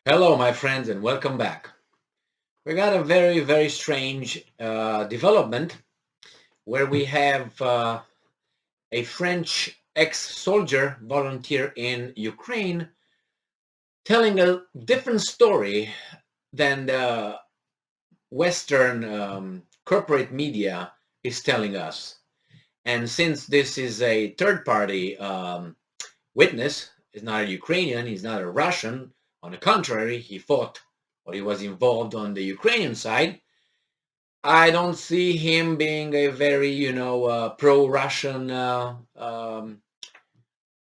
Hello, my friends, and welcome back. We got a very strange development where we have a French ex-soldier volunteer in Ukraine telling a different story than the Western corporate media is telling us. And since this is a third-party witness, he's not a Ukrainian, he's not a Russian. On the contrary, he fought or he was involved on the Ukrainian side. I don't see him being a very, pro-Russian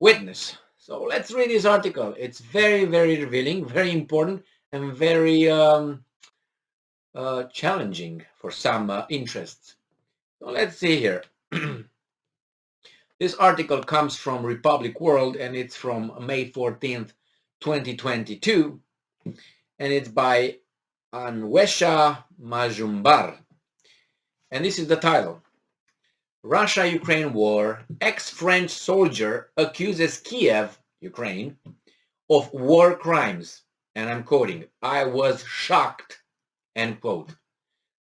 witness. So let's read this article. It's very revealing, very important, and very challenging for some interests. So let's see here. This article comes from Republic World, and it's from May 14th, 2022, and it's by Anwesha Majumbar. And this is the title. Russia-Ukraine war, ex-French soldier accuses Kiev, Ukraine, of war crimes. And I'm quoting, I was shocked, end quote.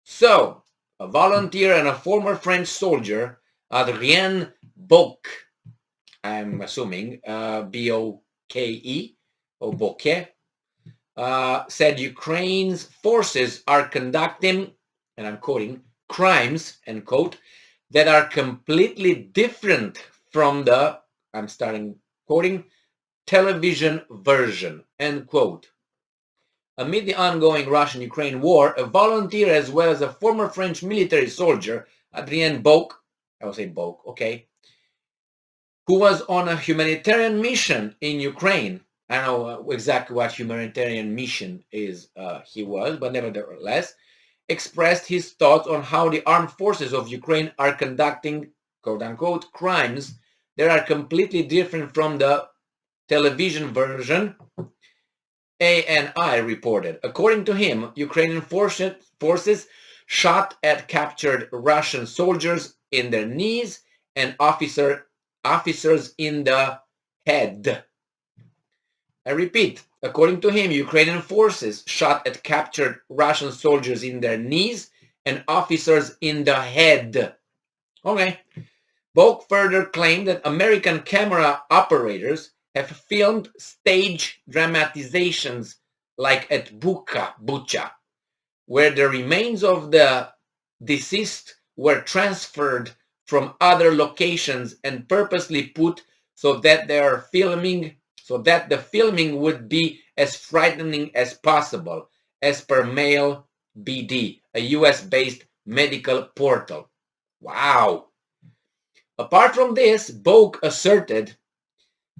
So, a volunteer and a former French soldier, Adrien Boke, I'm assuming, B-O-K-E, or Boke, said Ukraine's forces are conducting, and I'm quoting, crimes, end quote, that are completely different from the, I'm starting quoting, television version, end quote. Amid the ongoing Russian-Ukraine war, a volunteer as well as a former French military soldier, Adrien Boke, I will say Boke, okay, who was on a humanitarian mission in Ukraine. I don't know exactly what humanitarian mission is he was, but nevertheless, expressed his thoughts on how the armed forces of Ukraine are conducting, quote-unquote, crimes that are completely different from the television version, ANI reported. According to him, Ukrainian forces shot at captured Russian soldiers in their knees and officers in the head. I repeat, according to him, Ukrainian forces shot at captured Russian soldiers in their knees and officers in the head. Okay. Boke further claimed that American camera operators have filmed stage dramatizations like at Bucha, where the remains of the deceased were transferred from other locations and purposely put so that the filming would be as frightening as possible, as per Mail BD, a US-based medical portal. Wow. Apart from this, Boke asserted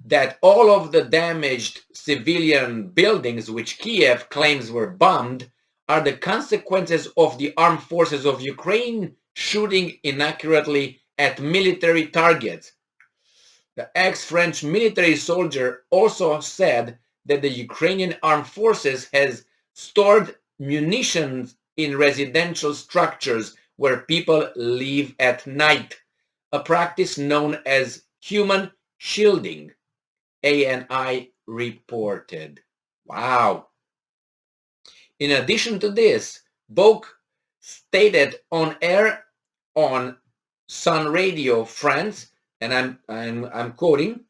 that all of the damaged civilian buildings which Kiev claims were bombed are the consequences of the armed forces of Ukraine shooting inaccurately at military targets. The ex-French military soldier also said that the Ukrainian armed forces has stored munitions in residential structures where people live at night, a practice known as human shielding, ANI reported. Wow. In addition to this, Boke stated on air on Sun Radio France, and I'm quoting,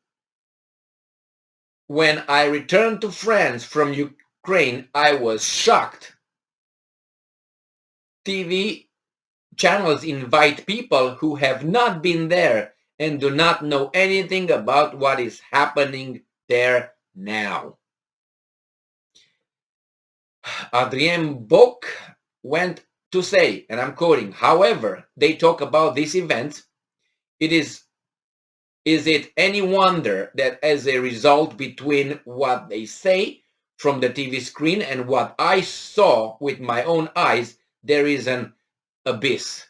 when I returned to France from Ukraine, I was shocked. TV channels invite people who have not been there and do not know anything about what is happening there now. Adrien Boke went to say, and I'm quoting, however, they talk about this event, is it any wonder that as a result between what they say from the TV screen and what I saw with my own eyes, there is an abyss.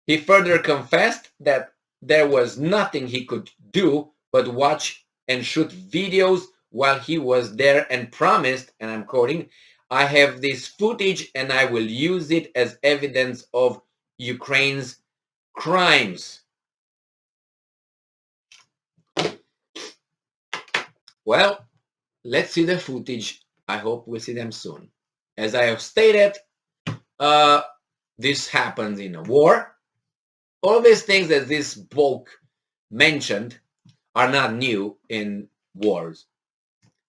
He further confessed that there was nothing he could do but watch and shoot videos while he was there and promised, and I'm quoting, I have this footage and I will use it as evidence of Ukraine's crimes. Well, let's see the footage. I hope we'll see them soon. As I have stated, this happens in a war. All these things that this book mentioned are not new in wars,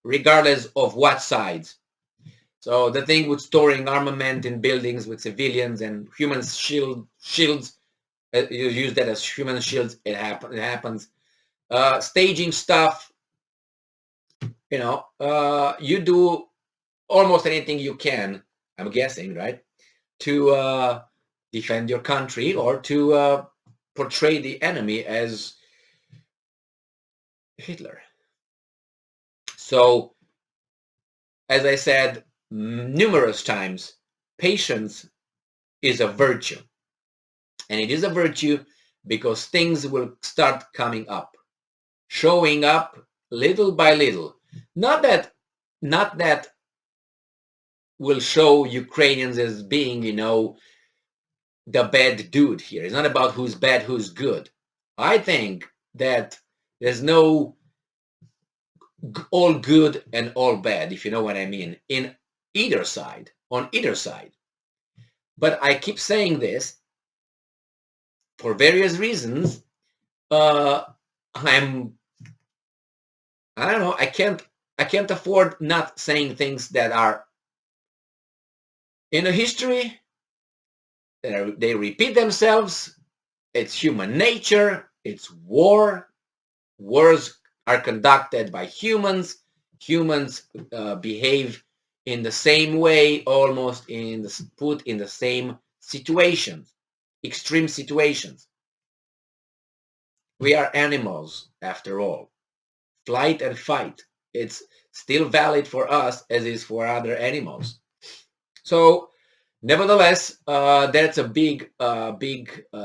regardless of what sides. So the thing with storing armament in buildings with civilians and human shields, you use that as human shields, it happens. Staging stuff, you do almost anything you can, I'm guessing, right, to defend your country or to portray the enemy as Hitler. So, as I said numerous times, patience is a virtue. And it is a virtue because things will start coming up, showing up little by little. Not that will show Ukrainians as being, the bad dude here. It's not about who's bad, who's good. I think that there's no all good and all bad, if you know what I mean, on either side. But I keep saying this for various reasons. I don't know, I can't afford not saying things that are in a history. They repeat themselves. It's human nature. It's war. Wars are conducted by humans. Humans behave in the same way, almost put in the same situations, extreme situations. We are animals, after all. Flight and fight. It's still valid for us as is for other animals. So, nevertheless, that's a big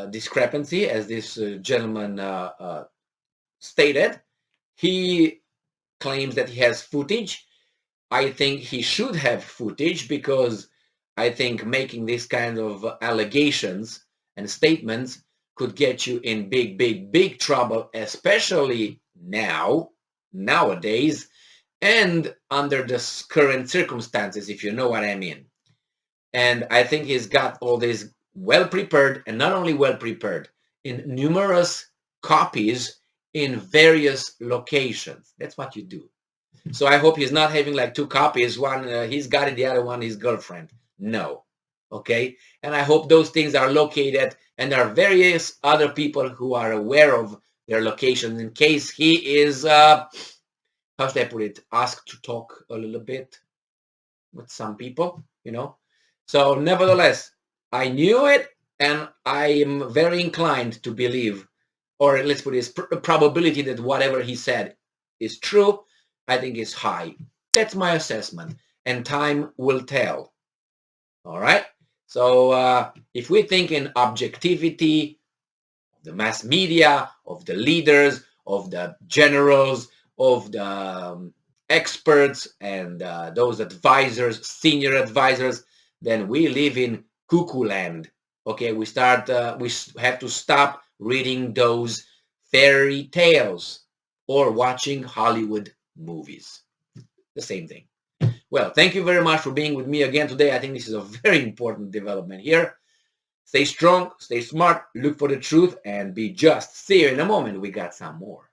discrepancy, as this gentleman stated. He claims that he has footage. I think he should have footage because I think making this kind of allegations and statements could get you in big trouble, especially nowadays, and under the current circumstances, if you know what I mean. And I think he's got all this well prepared, and not only well prepared, in numerous copies in various locations. That's what you do. So I hope he's not having like two copies. One he's got it, the other one his girlfriend. No. Okay? And I hope those things are located, and there are various other people who are aware of their locations in case he is, how should I put it, asked to talk a little bit with some people, So nevertheless, I knew it, and I am very inclined to believe, or let's put this, probability that whatever he said is true, I think is high. That's my assessment, and time will tell. All right? So if we think in objectivity, the mass media, of the leaders, of the generals, of the experts, and those advisors, senior advisors, then we live in cuckoo land. Okay, we have to stop reading those fairy tales or watching Hollywood movies. The same thing. Well, thank you very much for being with me again today. I think this is a very important development here. Stay strong, stay smart, look for the truth, and be just. See you in a moment. We got some more.